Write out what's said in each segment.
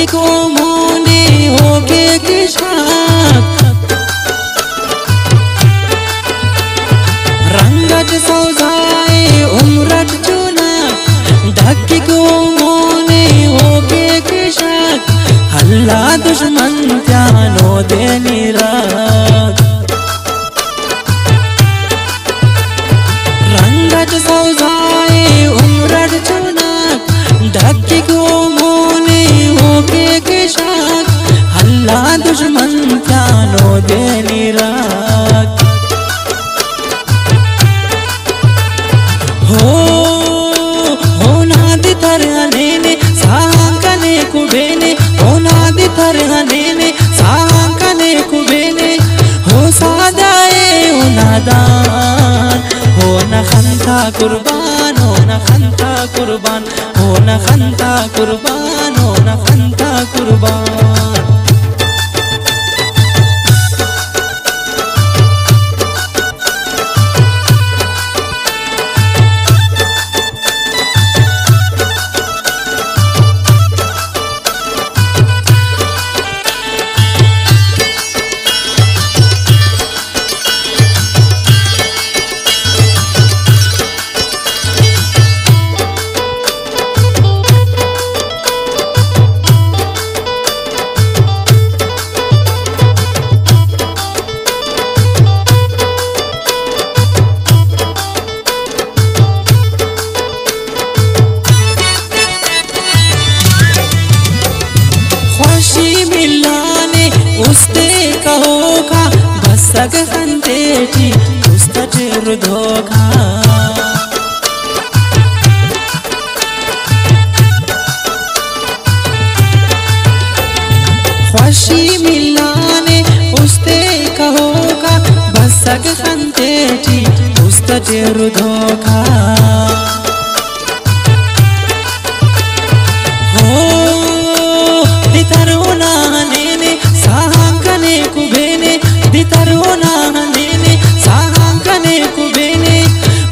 धक्के को मोने होके किशाक रंगत सौजाए उम्रत चुना धक्के को मोने होके किशाक हल्ला दुश्मन त्यानो देनी राग रंगत सौजाए उम्रत चुना धक्के को मोने होके किशाक हल्ला दुश्मन त्यानो देनी राग हो नादी तरहने साकने कुबेने हो नादी तरहने साकने कुबेने हो सादाए हो नादान हो न खंता कुर्बान हो न खंता कुर्बान हो न खंता कुर्बान हो न खंता कुर्बान उसते कहोगा बसग खंदेटी उस्तजर धोखा खुशी मिलाने उसते कहोगा बसग खंदेटी उस्तजर धोखा हो दितरोना साकने कुबेने दितरोना नेने साकने कुबेने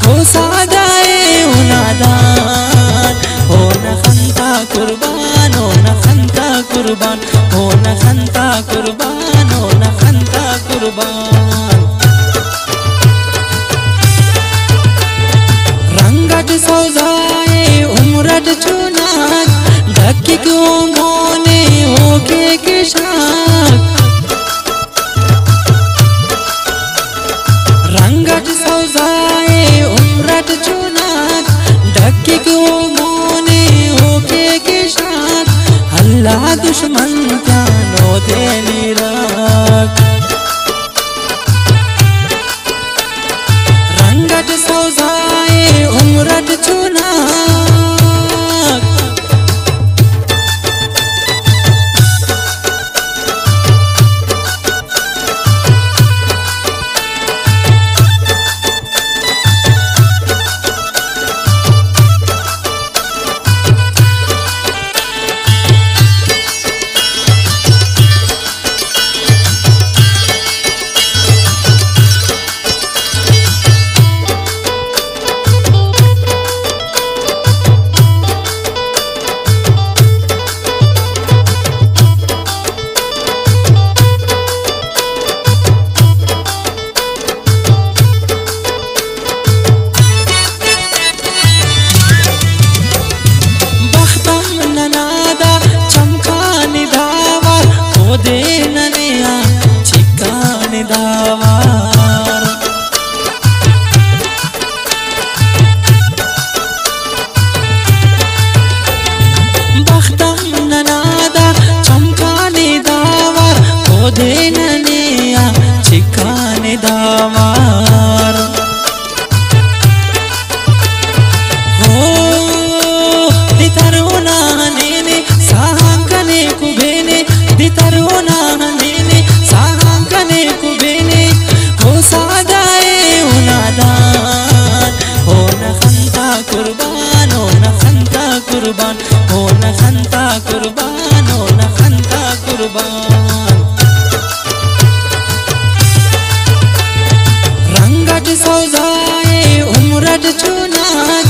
हो सादाए हो नादान हो न खंता कुर्बान हो न खंता कुर्बान हो न खंता कुर्बान हो न खंता कुर्बान रंगत सौजाए उम्रत चुनाक धक्के को मोने होके किशाक रंगत सौजाए उम्रत चुनाक धक्के को मोने होके किशाक हल्ला दुश्मन त्यानो देनी राग रंगत सौजाए उम्रत चुनाक दावार हो दितरोना नेने साकने कुबेने दितरोना नेने साकने कुबेने हो सादाए हो नादान हो न खंता कुर्बान हो न खंता कुर्बान हो न खंता कुर्बान हो न खंता कुर्बान सौजाए उम्रत चुनाक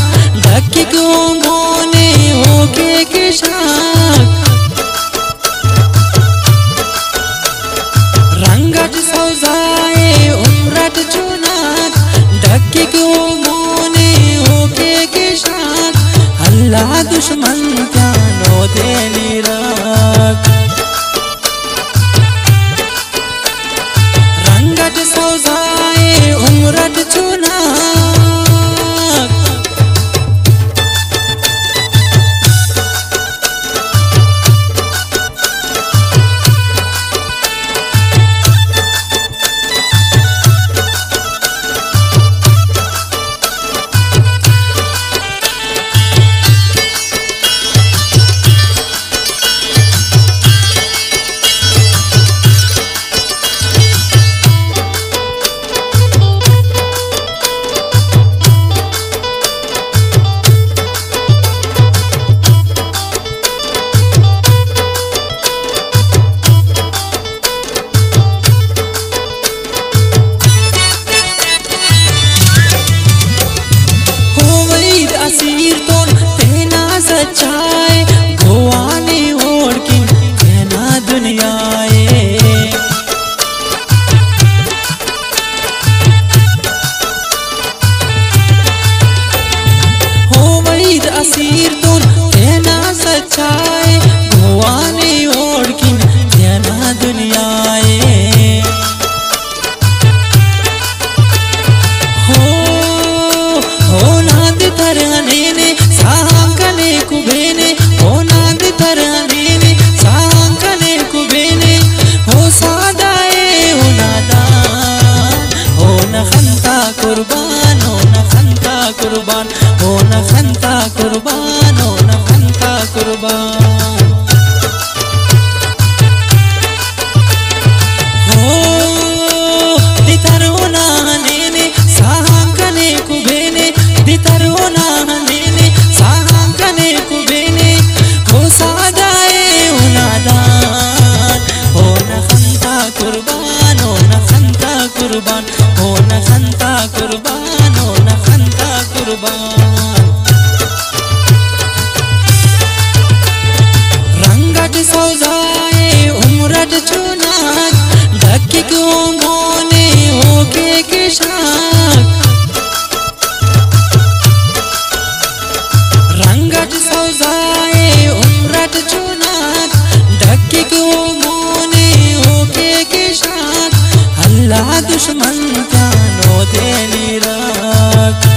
धक्के को मोने होके किशाक कुबेने हो नाग तरहने सांकने कुबेने हो सादाए हो नादान हो न खंता कुर्बान हो न खंता कुर्बान हो न खंता कुर्बान हो न खंता कुर्बान कुर्बान हो न खंता कुर्बान हो न खंता कुर्बान रंगट सौजाए उमरट चुनाक ढक्की को मोने होके के शाक रंगट सौजाए उमरट चुनाक ढक्की को मोने होके के शाक अल्लाह दुश्मन का नो देनी राख